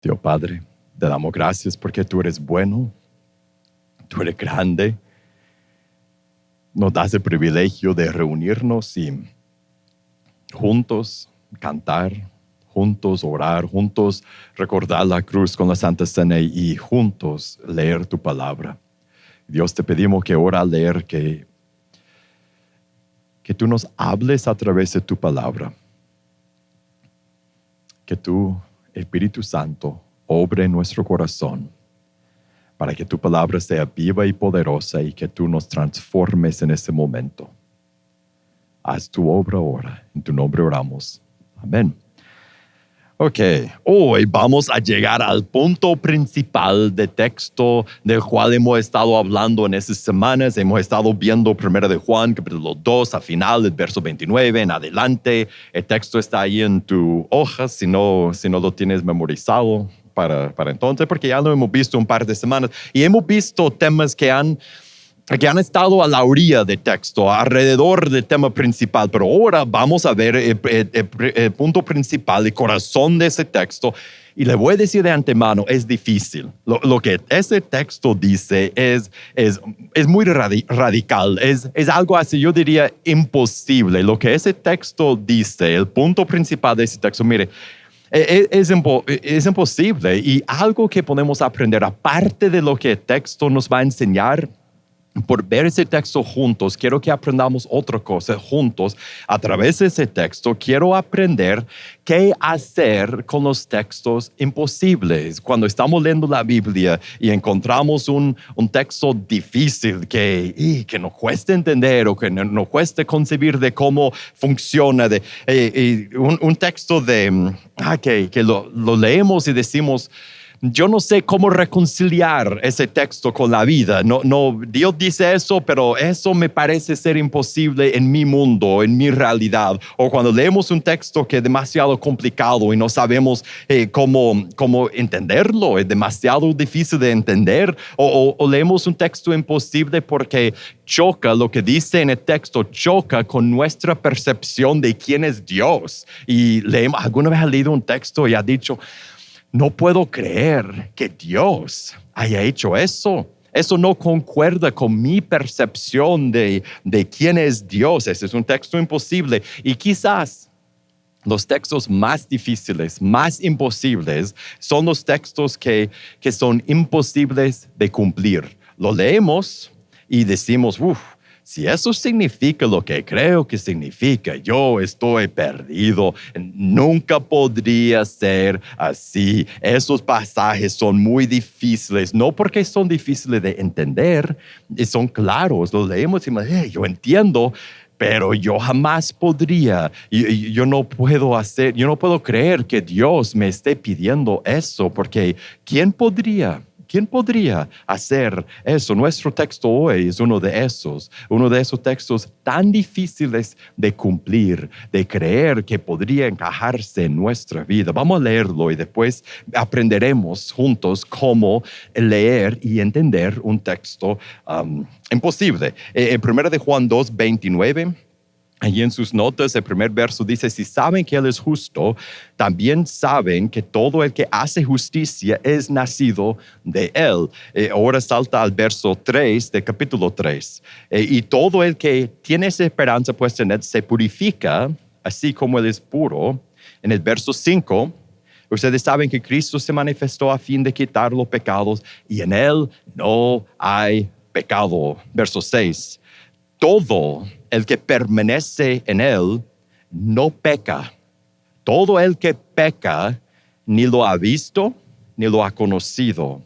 Dios Padre, te damos gracias porque tú eres bueno, tú eres grande. Nos das el privilegio de reunirnos y juntos cantar, juntos orar, juntos recordar la cruz con la Santa Cena y juntos leer tu palabra. Dios, te pedimos que ahora al leer que tú nos hables a través de tu palabra. Que tu Espíritu Santo obre en nuestro corazón para que tu palabra sea viva y poderosa y que tú nos transformes en este momento. Haz tu obra ahora. En tu nombre oramos. Amén. Ok, hoy vamos a llegar al punto principal del texto del cual hemos estado hablando en estas semanas. Hemos estado viendo 1 de Juan, capítulo 2, al final, el verso 29 en adelante. El texto está ahí en tu hoja, si no lo tienes memorizado para entonces, porque ya lo hemos visto un par de semanas. Y hemos visto temas que han estado a la orilla del texto, alrededor del tema principal, pero ahora vamos a ver el punto principal, el corazón de ese texto. Y le voy a decir de antemano, es difícil. Lo que ese texto dice es muy radical, es algo así, yo diría, imposible. Lo que ese texto dice, el punto principal de ese texto, mire, es imposible. Y algo que podemos aprender, aparte de lo que el texto nos va a enseñar, por ver ese texto juntos, quiero que aprendamos otra cosa juntos. A través de ese texto, quiero aprender qué hacer con los textos imposibles. Cuando estamos leyendo la Biblia y encontramos un texto difícil que nos cuesta entender o que nos cuesta concebir de cómo funciona, un texto que lo leemos y decimos, yo no sé cómo reconciliar ese texto con la vida. No, Dios dice eso, pero eso me parece ser imposible en mi mundo, en mi realidad. O cuando leemos un texto que es demasiado complicado y no sabemos cómo entenderlo, es demasiado difícil de entender. O leemos un texto imposible porque choca, lo que dice en el texto choca con nuestra percepción de quién es Dios. Y ¿alguna vez has leído un texto y has dicho, no puedo creer que Dios haya hecho eso? Eso no concuerda con mi percepción de quién es Dios. Ese es un texto imposible. Y quizás los textos más difíciles, más imposibles, son los textos que son imposibles de cumplir. Lo leemos y decimos, si eso significa lo que creo que significa, yo estoy perdido. Nunca podría ser así. Esos pasajes son muy difíciles, no porque son difíciles de entender, son claros. Los leemos y decimos, yo entiendo, pero yo jamás podría. Yo no puedo creer que Dios me esté pidiendo eso, porque ¿quién podría hacer eso? Nuestro texto hoy es uno de esos textos tan difíciles de cumplir, de creer que podría encajarse en nuestra vida. Vamos a leerlo y después aprenderemos juntos cómo leer y entender un texto imposible. En 1 de Juan 2, 29, allí en sus notas, el primer verso dice, si saben que Él es justo, también saben que todo el que hace justicia es nacido de Él. Ahora salta al verso 3 del capítulo 3. Y todo el que tiene esa esperanza puesta en Él se purifica, así como Él es puro. En el verso 5, ustedes saben que Cristo se manifestó a fin de quitar los pecados y en Él no hay pecado. Verso 6, todo el que permanece en Él no peca. Todo el que peca ni lo ha visto ni lo ha conocido.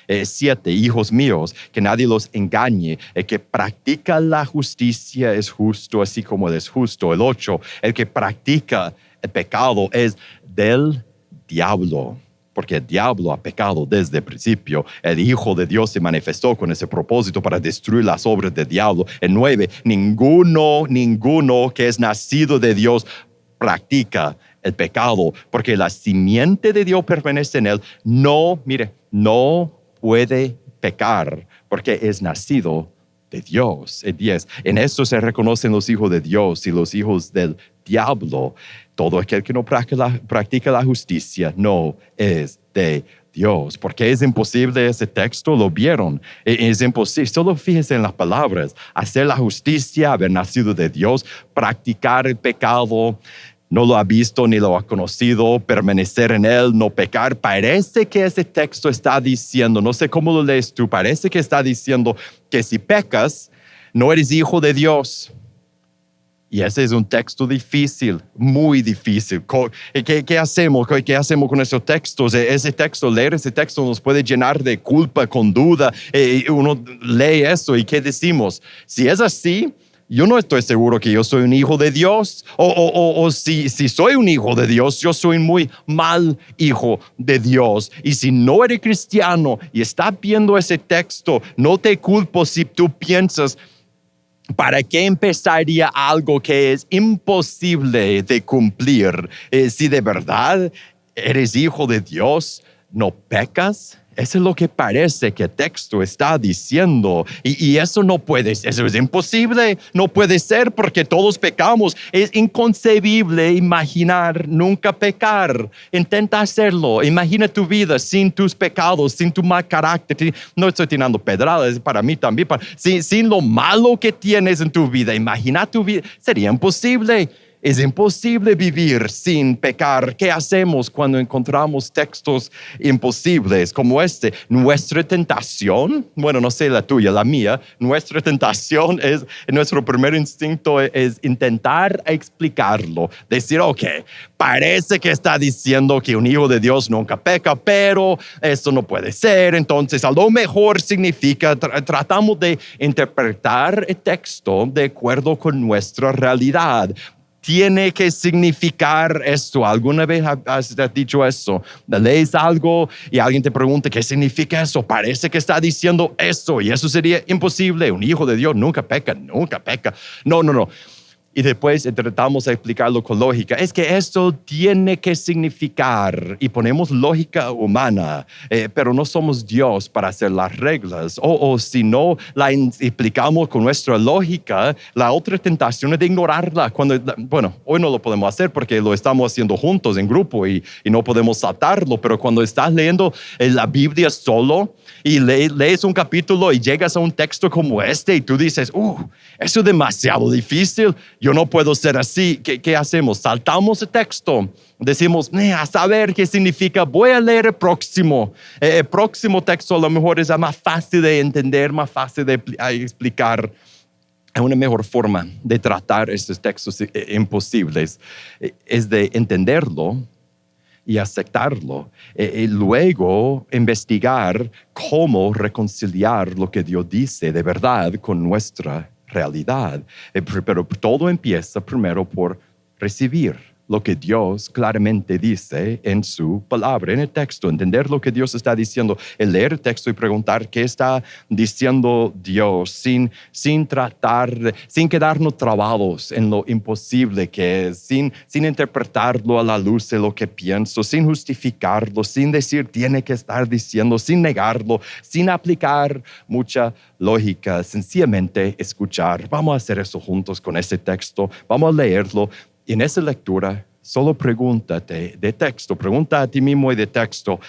7, hijos míos, que nadie los engañe. El que practica la justicia es justo, así como Él es justo. El 8, el que practica el pecado es del diablo, porque el diablo ha pecado desde el principio. El Hijo de Dios se manifestó con ese propósito para destruir las obras del diablo. El 9, ninguno que es nacido de Dios practica el pecado, porque la simiente de Dios permanece en él. No puede pecar, porque es nacido de Dios. El 10, en esto se reconocen los hijos de Dios y los hijos del diablo. Todo aquel que no practica la justicia no es de Dios. Porque es imposible ese texto, lo vieron. Es imposible, solo fíjese en las palabras. Hacer la justicia, haber nacido de Dios, practicar el pecado, no lo ha visto ni lo ha conocido, permanecer en él, no pecar. Parece que ese texto está diciendo, no sé cómo lo lees tú, parece que está diciendo que si pecas, no eres hijo de Dios. Y ese es un texto difícil, muy difícil. ¿Qué hacemos? ¿Qué hacemos con esos textos? Leer ese texto nos puede llenar de culpa, con duda. Uno lee eso y ¿qué decimos? Si es así, yo no estoy seguro que yo soy un hijo de Dios. O si soy un hijo de Dios, yo soy un muy mal hijo de Dios. Y si no eres cristiano y estás viendo ese texto, no te culpo si tú piensas, ¿para qué empezaría algo que es imposible de cumplir? Si de verdad eres hijo de Dios, no pecas. Eso es lo que parece que el texto está diciendo. Y eso no puede ser, eso es imposible, no puede ser porque todos pecamos. Es inconcebible imaginar nunca pecar. Intenta hacerlo. Imagina tu vida sin tus pecados, sin tu mal carácter. No estoy tirando pedradas, para mí también. Sin lo malo que tienes en tu vida. Imagina tu vida. Sería imposible. Es imposible vivir sin pecar. ¿Qué hacemos cuando encontramos textos imposibles como este? Nuestra tentación, bueno, no sé la tuya, la mía, nuestra tentación es, nuestro primer instinto es intentar explicarlo. Decir, ok, parece que está diciendo que un hijo de Dios nunca peca, pero eso no puede ser. Entonces, a lo mejor significa, tratamos de interpretar el texto de acuerdo con nuestra realidad. Tiene que significar esto. ¿Alguna vez has dicho eso? Lees algo y alguien te pregunta qué significa eso. Parece que está diciendo eso y eso sería imposible. Un hijo de Dios nunca peca, nunca peca. No. Y después tratamos de explicarlo con lógica. Es que esto tiene que significar, y ponemos lógica humana, pero no somos Dios para hacer las reglas. O si no la explicamos con nuestra lógica, la otra tentación es de ignorarla. Bueno, hoy no lo podemos hacer porque lo estamos haciendo juntos en grupo y no podemos saltarlo, pero cuando estás leyendo la Biblia solo y lees un capítulo y llegas a un texto como este y tú dices, eso es demasiado difícil. Yo no puedo ser así. ¿Qué hacemos? Saltamos el texto. Decimos, a saber qué significa. Voy a leer el próximo. El próximo texto a lo mejor es más fácil de entender, más fácil de explicar. Hay una mejor forma de tratar estos textos imposibles. Es de entenderlo y aceptarlo. Y luego investigar cómo reconciliar lo que Dios dice de verdad con nuestra realidad. Pero todo empieza primero por recibir lo que Dios claramente dice en su palabra, en el texto, entender lo que Dios está diciendo, el leer el texto y preguntar qué está diciendo Dios sin quedarnos trabados en lo imposible que es, sin interpretarlo a la luz de lo que pienso, sin justificarlo, sin decir tiene que estar diciendo, sin negarlo, sin aplicar mucha lógica, sencillamente escuchar. Vamos a hacer eso juntos con ese texto, vamos a leerlo. Y en esa lectura, solo pregúntate de texto, pregunta a ti mismo y de texto,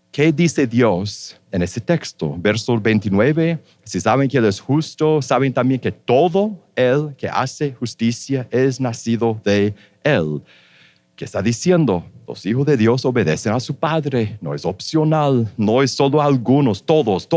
¿qué dice Dios en ese texto? Verso 29, si saben que Él es justo, saben también que todo el que hace justicia es nacido de Él. ¿Qué está diciendo? Los hijos de Dios obedecen a su Padre. No es opcional, no es solo algunos, todos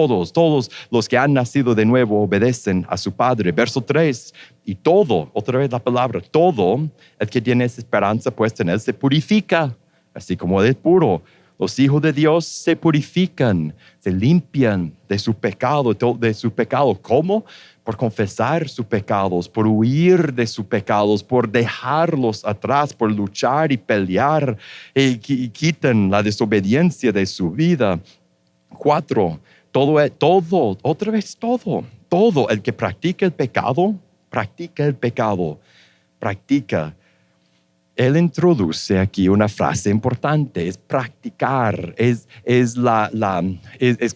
los que han nacido de nuevo obedecen a su Padre. Verso 3, y todo, otra vez la palabra, todo el que tiene esa esperanza puesta en Él se purifica, así como Él es puro. Los hijos de Dios se purifican, se limpian de su pecado. ¿Cómo? Por confesar sus pecados, por huir de sus pecados, por dejarlos atrás, por luchar y pelear y quitan la desobediencia de su vida. 4, todo, otra vez todo el que practica el pecado, Él introduce aquí una frase importante, es practicar, es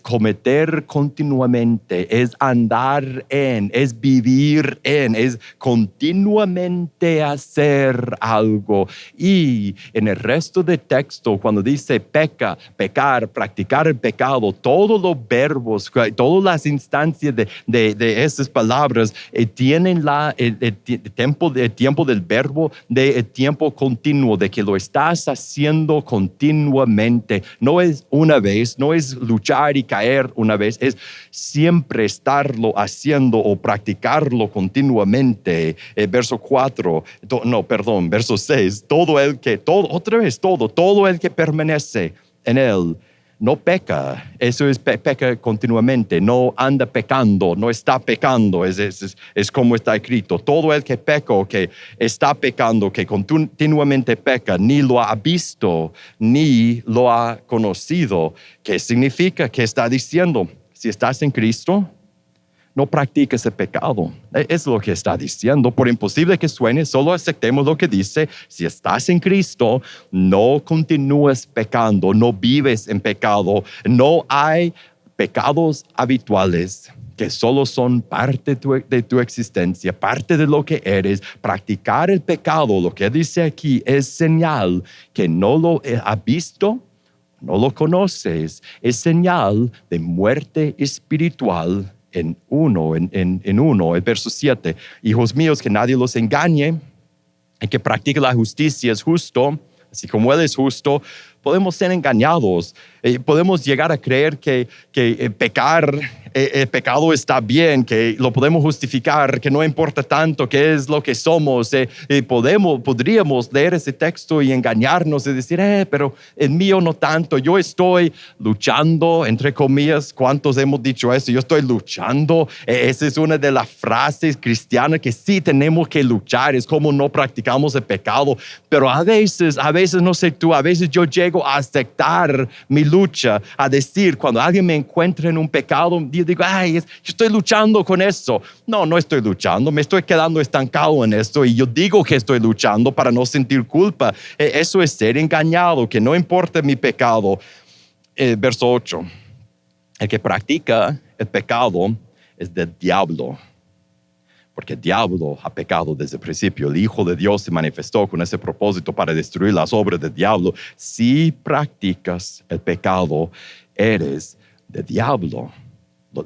cometer continuamente, es andar en, es vivir en, es continuamente hacer algo. Y en el resto del texto, cuando dice peca, pecar, practicar el pecado, todos los verbos, todas las instancias de esas palabras tienen el tiempo del verbo, del tiempo continuo, de que lo estás haciendo continuamente. No es una vez, no es luchar y caer una vez, es siempre estarlo haciendo o practicarlo continuamente. Verso 6, todo el que permanece en él no peca. Eso es peca continuamente, no anda pecando, no está pecando, es como está escrito. Todo el que peca o que está pecando, que continuamente peca, ni lo ha visto, ni lo ha conocido. ¿Qué significa? ¿Qué está diciendo? Si estás en Cristo, no practiques el pecado. Es lo que está diciendo. Por imposible que suene, solo aceptemos lo que dice. Si estás en Cristo, no continúes pecando, no vives en pecado. No hay pecados habituales que solo son parte de tu existencia, parte de lo que eres. Practicar el pecado, lo que dice aquí, es señal que no lo has visto, no lo conoces. Es señal de muerte espiritual en uno, el verso 7. Hijos míos, que nadie los engañe, el que practica la justicia es justo, así como Él es justo. Podemos ser engañados, podemos llegar a creer que pecar, el pecado está bien, que lo podemos justificar, que no importa tanto qué es lo que somos. Podríamos leer ese texto y engañarnos y decir, pero el mío no tanto, yo estoy luchando, entre comillas. ¿Cuántos hemos dicho eso? Yo estoy luchando. Esa es una de las frases cristianas que sí tenemos que luchar, es como no practicamos el pecado. Pero a veces, no sé tú, a veces yo llego a aceptar mi lucha, a decir, cuando alguien me encuentra en un pecado, yo digo, yo estoy luchando con eso. No estoy luchando, me estoy quedando estancado en esto y yo digo que estoy luchando para no sentir culpa. Eso es ser engañado, que no importa mi pecado. Verso 8, el que practica el pecado es del diablo, porque el diablo ha pecado desde el principio. El Hijo de Dios se manifestó con ese propósito para destruir las obras del diablo. Si practicas el pecado, eres del diablo.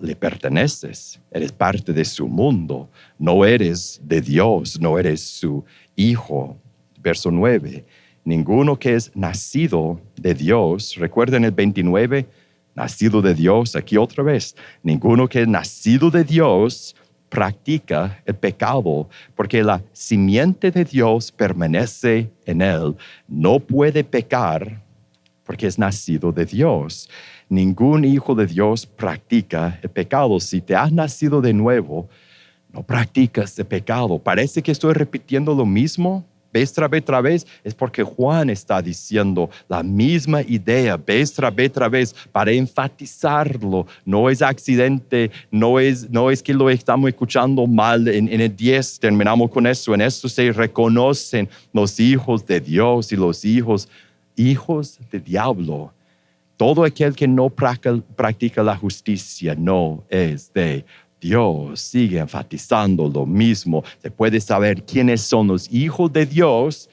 Le perteneces, eres parte de su mundo. No eres de Dios, no eres su hijo. Verso 9, ninguno que es nacido de Dios, recuerden el 29, nacido de Dios, aquí otra vez, ninguno que es nacido de Dios practica el pecado, porque la simiente de Dios permanece en él. No puede pecar porque es nacido de Dios. Ningún hijo de Dios practica el pecado. Si te has nacido de nuevo, no practicas el pecado. Parece que estoy repitiendo lo mismo vez tras vez, es porque Juan está diciendo la misma idea vez tras vez para enfatizarlo. No es accidente, no es que lo estamos escuchando mal. En el 10 terminamos con eso. En eso se reconocen los hijos de Dios y los hijos del diablo. Todo aquel que no practica la justicia no es de Dios. Sigue enfatizando lo mismo. Se puede saber quiénes son los hijos de Dios.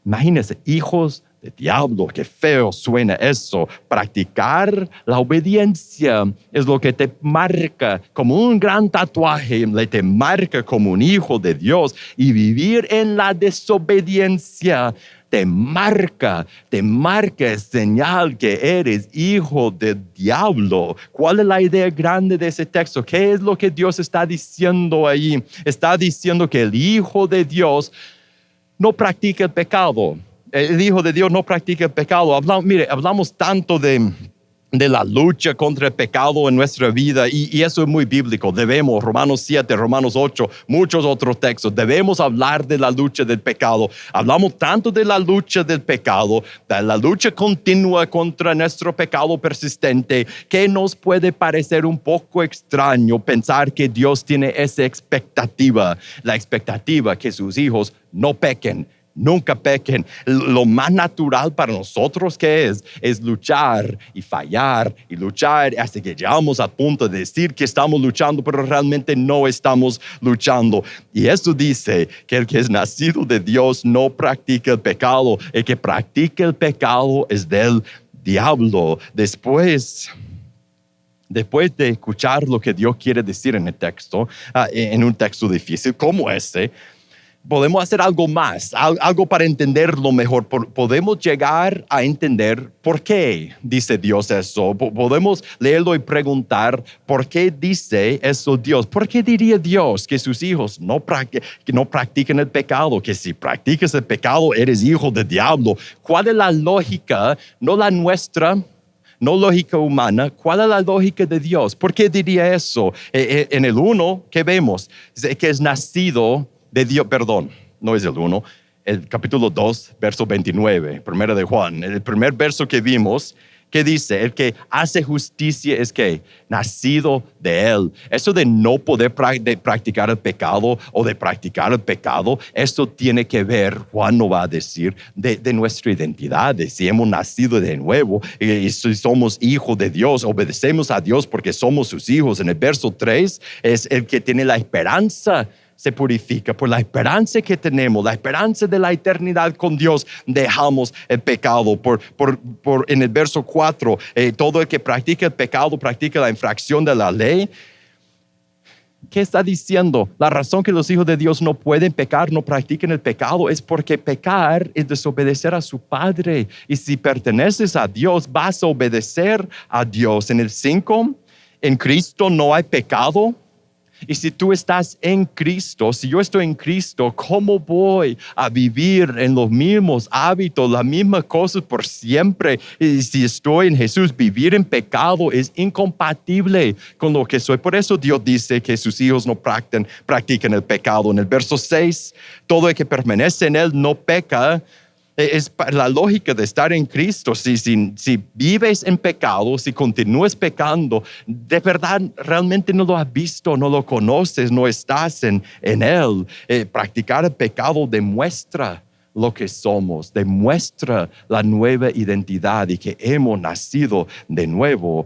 Imagínense, hijos del diablo. Qué feo suena eso. Practicar la obediencia es lo que te marca como un gran tatuaje. Te marca como un hijo de Dios. Y vivir en la desobediencia te marca, es señal que eres hijo del diablo. ¿Cuál es la idea grande de ese texto? ¿Qué es lo que Dios está diciendo ahí? Está diciendo que el Hijo de Dios no practica el pecado. El Hijo de Dios no practica el pecado. Hablamos tanto de la lucha contra el pecado en nuestra vida y eso es muy bíblico. Debemos, Romanos 7, Romanos 8, muchos otros textos, debemos hablar de la lucha del pecado. Hablamos tanto de la lucha del pecado, de la lucha continua contra nuestro pecado persistente, que nos puede parecer un poco extraño pensar que Dios tiene esa expectativa, la expectativa que sus hijos no pequen Nunca pequen. Lo más natural para nosotros que es luchar y fallar y luchar hasta que llegamos al punto de decir que estamos luchando, pero realmente no estamos luchando. Y eso dice que el que es nacido de Dios no practica el pecado. El que practica el pecado es del diablo. Después de escuchar lo que Dios quiere decir en el texto, en un texto difícil como este, podemos hacer algo más, algo para entenderlo mejor. Podemos llegar a entender por qué dice Dios eso. Podemos leerlo y preguntar por qué dice eso Dios. ¿Por qué diría Dios que sus hijos no practiquen el pecado? Que si practicas el pecado eres hijo del diablo. ¿Cuál es la lógica? No la nuestra, no lógica humana. ¿Cuál es la lógica de Dios? ¿Por qué diría eso? En el 1, ¿qué vemos? Que es nacido de Dios, perdón, no es el 1, el capítulo 2, verso 29, primera de Juan, el primer verso que vimos, que dice, el que hace justicia es que nacido de él. Eso de no poder practicar el pecado o de practicar el pecado, esto tiene que ver, Juan nos va a decir, de nuestra identidad, de si hemos nacido de nuevo y si somos hijos de Dios, obedecemos a Dios porque somos sus hijos. En el verso 3 es el que tiene la esperanza, se purifica. Por la esperanza que tenemos, la esperanza de la eternidad con Dios, dejamos el pecado. En el verso 4, todo el que practica el pecado practica la infracción de la ley. ¿Qué está diciendo? La razón que los hijos de Dios no pueden pecar, no practiquen el pecado, es porque pecar es desobedecer a su Padre. Y si perteneces a Dios, vas a obedecer a Dios. En el 5, en Cristo no hay pecado. Y si tú estás en Cristo, si yo estoy en Cristo, ¿cómo voy a vivir en los mismos hábitos, las mismas cosas por siempre? Y si estoy en Jesús, vivir en pecado es incompatible con lo que soy. Por eso Dios dice que sus hijos no practiquen el pecado. En el verso 6, todo el que permanece en él no peca. Es la lógica de estar en Cristo. Si vives en pecado, si continúas pecando, de verdad realmente no lo has visto, no lo conoces, no estás en Él. Practicar el pecado demuestra lo que somos, demuestra la nueva identidad y que hemos nacido de nuevo.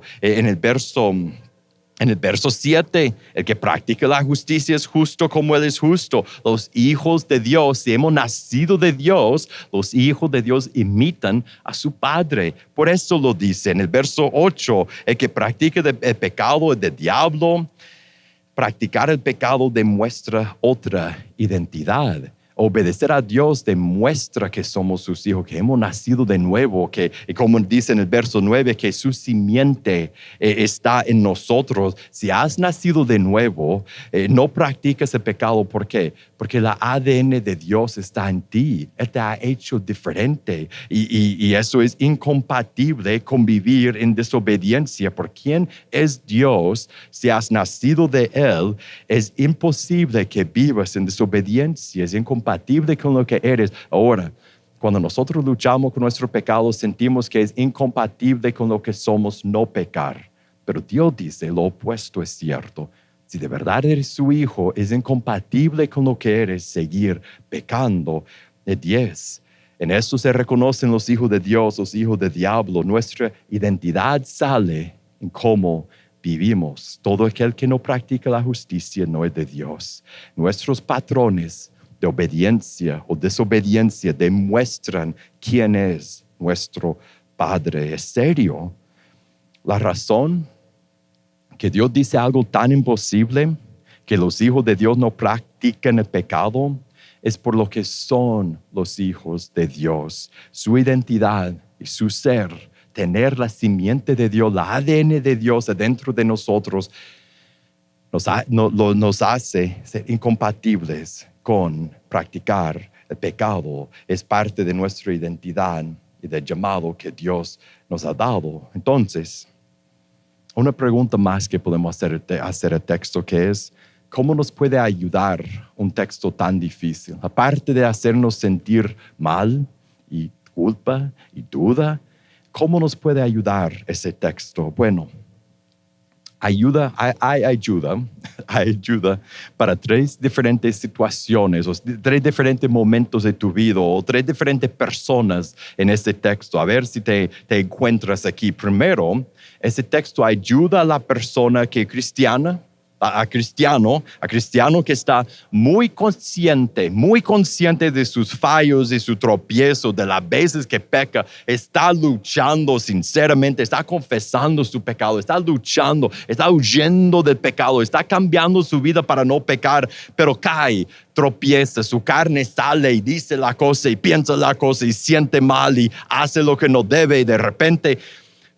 En el verso 7, el que practica la justicia es justo como Él es justo. Los hijos de Dios, si hemos nacido de Dios, los hijos de Dios imitan a su Padre. Por eso lo dice en el verso 8, el que practica el pecado es del diablo. Practicar el pecado demuestra otra identidad. Obedecer a Dios demuestra que somos sus hijos, que hemos nacido de nuevo, que, como dice en el verso 9, que su simiente está en nosotros. Si has nacido de nuevo, no practicas el pecado. ¿Por qué? Porque el ADN de Dios está en ti. Él te ha hecho diferente y eso es incompatible con vivir en desobediencia. ¿Por quién es Dios? Si has nacido de Él, es imposible que vivas en desobediencia. Es incompatible con lo que eres. Ahora, cuando nosotros luchamos con nuestro pecado, sentimos que es incompatible con lo que somos no pecar. Pero Dios dice lo opuesto es cierto. Si de verdad eres su hijo, es incompatible con lo que eres seguir pecando. 10. En esto se reconocen los hijos de Dios, los hijos del diablo. Nuestra identidad sale en cómo vivimos. Todo aquel que no practica la justicia no es de Dios. Nuestros patrones de obediencia o desobediencia demuestran quién es nuestro Padre. Es serio. La razón que Dios dice algo tan imposible, que los hijos de Dios no practican el pecado, es por lo que son los hijos de Dios. Su identidad y su ser, tener la simiente de Dios, la ADN de Dios adentro de nosotros, nos hace ser incompatibles con practicar el pecado. Es parte de nuestra identidad y del llamado que Dios nos ha dado. Entonces, una pregunta más que podemos hacer el texto, que es, ¿cómo nos puede ayudar un texto tan difícil? Aparte de hacernos sentir mal y culpa y duda, ¿cómo nos puede ayudar ese texto? Bueno, hay ayuda, hay ayuda para tres diferentes situaciones, o tres diferentes momentos de tu vida, o tres diferentes personas en este texto. A ver si te encuentras aquí. Primero, este texto ayuda a la persona que es cristiana, a cristiano que está muy consciente de sus fallos, de su tropiezo, de las veces que peca, está luchando sinceramente, está confesando su pecado, está luchando, está huyendo del pecado, está cambiando su vida para no pecar, pero cae, tropieza, su carne sale y dice la cosa y piensa la cosa y siente mal y hace lo que no debe y de repente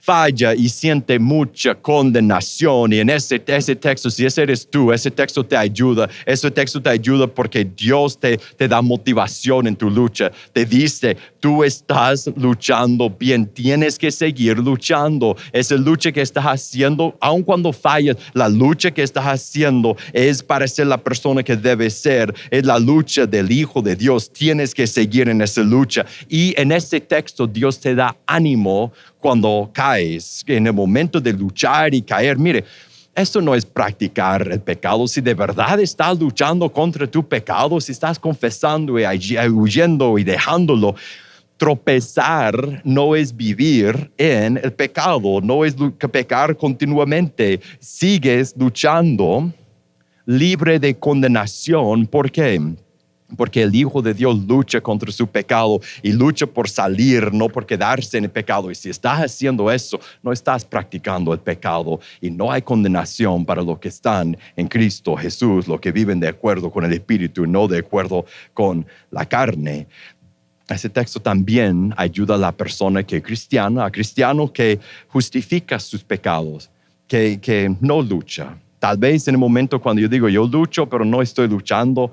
falla y siente mucha condenación. Y en ese texto, si ese eres tú, ese texto te ayuda. Ese texto te ayuda porque Dios te da motivación en tu lucha. Te dice, tú estás luchando bien, tienes que seguir luchando. Esa lucha que estás haciendo, aun cuando fallas, la lucha que estás haciendo es para ser la persona que debes ser. Es la lucha del Hijo de Dios. Tienes que seguir en esa lucha. Y en ese texto Dios te da ánimo cuando caes, en el momento de luchar y caer. Mire, esto no es practicar el pecado. Si de verdad estás luchando contra tu pecado, si estás confesando y huyendo y dejándolo, tropezar no es vivir en el pecado, no es pecar continuamente. Sigues luchando libre de condenación. ¿Por qué? Porque el Hijo de Dios lucha contra su pecado y lucha por salir, no por quedarse en el pecado. Y si estás haciendo eso, no estás practicando el pecado y no hay condenación para los que están en Cristo Jesús, los que viven de acuerdo con el Espíritu, no de acuerdo con la carne. Ese texto también ayuda a la persona que es cristiana, a cristiano que justifica sus pecados, que no lucha. Tal vez en el momento cuando yo digo yo lucho, pero no estoy luchando,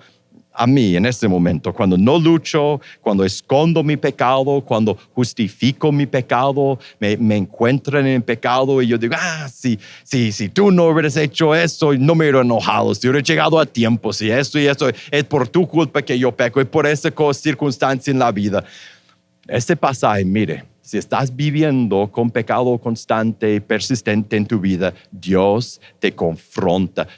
a mí en este momento, cuando no lucho, cuando escondo mi pecado, cuando justifico mi pecado, me encuentro en el pecado y yo digo, si tú no hubieras hecho eso, no me hubiera enojado, si hubiera llegado a tiempo, si esto y eso, es por tu culpa que yo peco, es por esa circunstancia en la vida. Este pasaje, mire, si estás viviendo con pecado constante y persistente en tu vida, Dios te confronta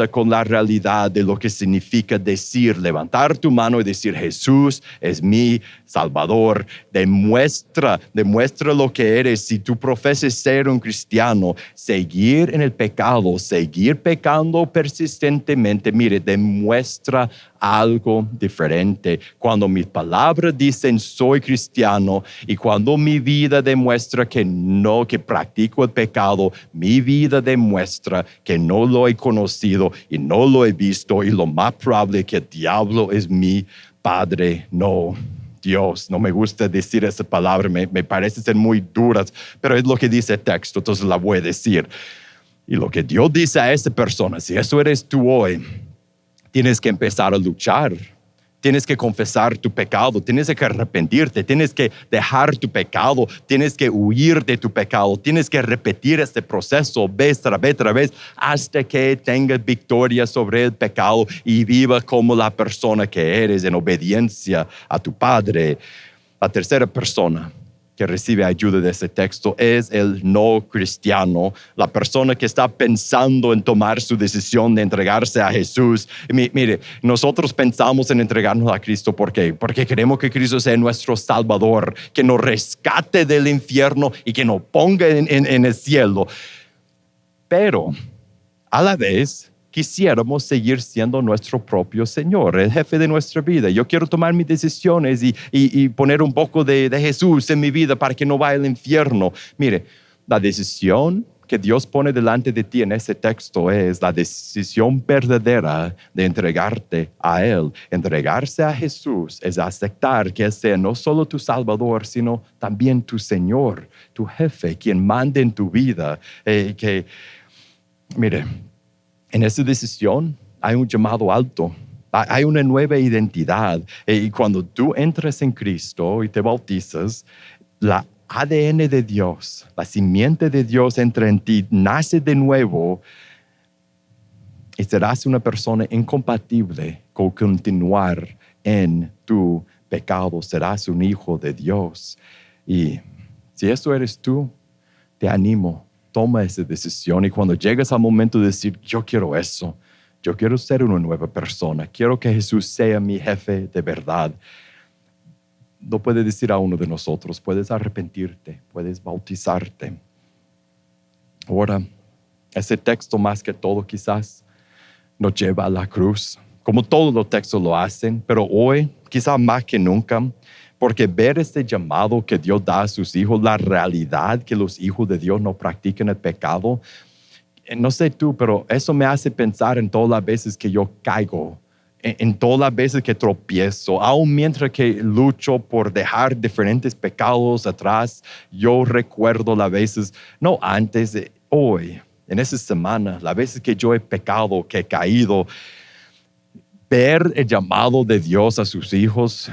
con la realidad de lo que significa decir, levantar tu mano y decir, Jesús es mi Salvador. Demuestra lo que eres. Si tú profesas ser un cristiano, seguir en el pecado, seguir pecando persistentemente, mire, demuestra algo diferente. Cuando mis palabras dicen soy cristiano y cuando mi vida demuestra que practico el pecado, mi vida demuestra que no lo he conocido y no lo he visto y lo más probable es que el diablo es mi padre, no Dios. No me gusta decir esa palabra, me parece ser muy duras, pero es lo que dice el texto, entonces la voy a decir. Y lo que Dios dice a esa persona, si eso eres tú hoy, tienes que empezar a luchar. Tienes que confesar tu pecado, tienes que arrepentirte, tienes que dejar tu pecado, tienes que huir de tu pecado, tienes que repetir este proceso vez tras vez hasta que tengas victoria sobre el pecado y viva como la persona que eres en obediencia a tu Padre. La tercera persona que recibe ayuda de este texto es el no cristiano, la persona que está pensando en tomar su decisión de entregarse a Jesús. Mire, nosotros pensamos en entregarnos a Cristo, ¿por qué? Porque queremos que Cristo sea nuestro Salvador, que nos rescate del infierno y que nos ponga en el cielo. Pero a la vez quisiéramos seguir siendo nuestro propio Señor, el jefe de nuestra vida. Yo quiero tomar mis decisiones y poner un poco de Jesús en mi vida para que no vaya al infierno. Mire, la decisión que Dios pone delante de ti en ese texto es la decisión verdadera de entregarte a Él. Entregarse a Jesús es aceptar que Él sea no solo tu Salvador, sino también tu Señor, tu jefe, quien manda en tu vida. Mire, en esa decisión hay un llamado alto, hay una nueva identidad. Y cuando tú entras en Cristo y te bautizas, la ADN de Dios, la simiente de Dios entra en ti, nace de nuevo y serás una persona incompatible con continuar en tu pecado. Serás un hijo de Dios. Y si eso eres tú, te animo. toma esa decisión. Y cuando llegas al momento de decir, yo quiero eso, yo quiero ser una nueva persona, quiero que Jesús sea mi jefe de verdad, no puedes decir a uno de nosotros, puedes arrepentirte, puedes bautizarte. Ahora, ese texto más que todo quizás nos lleva a la cruz, como todos los textos lo hacen, pero hoy quizás más que nunca, porque ver este llamado que Dios da a sus hijos, la realidad que los hijos de Dios no practican el pecado, no sé tú, pero eso me hace pensar en todas las veces que yo caigo, en todas las veces que tropiezo, aun mientras que lucho por dejar diferentes pecados atrás, yo recuerdo las veces, no antes, hoy, en esa semana, las veces que yo he pecado, que he caído, ver el llamado de Dios a sus hijos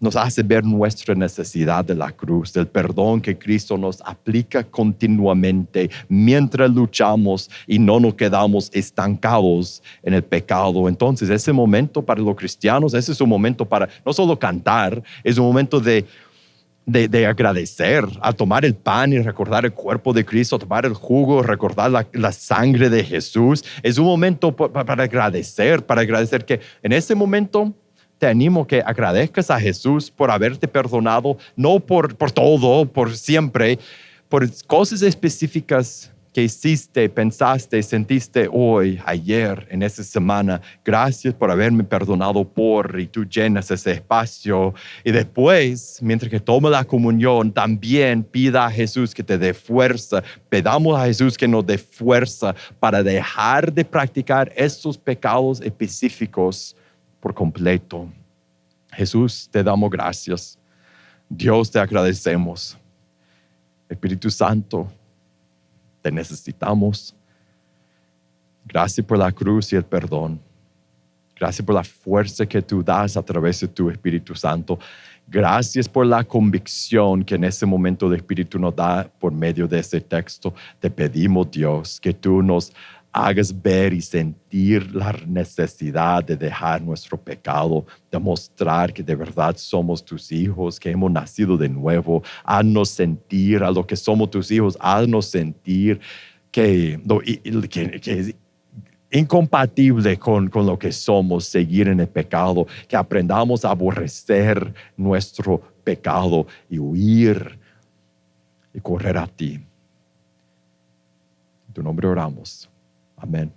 nos hace ver nuestra necesidad de la cruz, del perdón que Cristo nos aplica continuamente mientras luchamos y no nos quedamos estancados en el pecado. Entonces, ese momento para los cristianos, ese es un momento para no solo cantar, es un momento de agradecer, a tomar el pan y recordar el cuerpo de Cristo, a tomar el jugo, recordar la sangre de Jesús. Es un momento para agradecer que en ese momento te animo que agradezcas a Jesús por haberte perdonado, no por todo, por siempre, por cosas específicas que hiciste, pensaste, sentiste hoy, ayer, en esa semana. Gracias por haberme perdonado y tú llenas ese espacio. Y después, mientras que toma la comunión, también pida a Jesús que te dé fuerza. Pedamos a Jesús que nos dé fuerza para dejar de practicar esos pecados específicos por completo. Jesús, te damos gracias. Dios, te agradecemos. Espíritu Santo, te necesitamos. Gracias por la cruz y el perdón. Gracias por la fuerza que tú das a través de tu Espíritu Santo. Gracias por la convicción que en ese momento el Espíritu nos da por medio de ese texto. Te pedimos, Dios, que tú nos hagas ver y sentir la necesidad de dejar nuestro pecado, de mostrar que de verdad somos tus hijos, que hemos nacido de nuevo. Haznos sentir a lo que somos tus hijos, haznos sentir que es incompatible con lo que somos, seguir en el pecado, que aprendamos a aborrecer nuestro pecado y huir y correr a ti. En tu nombre oramos. Amén.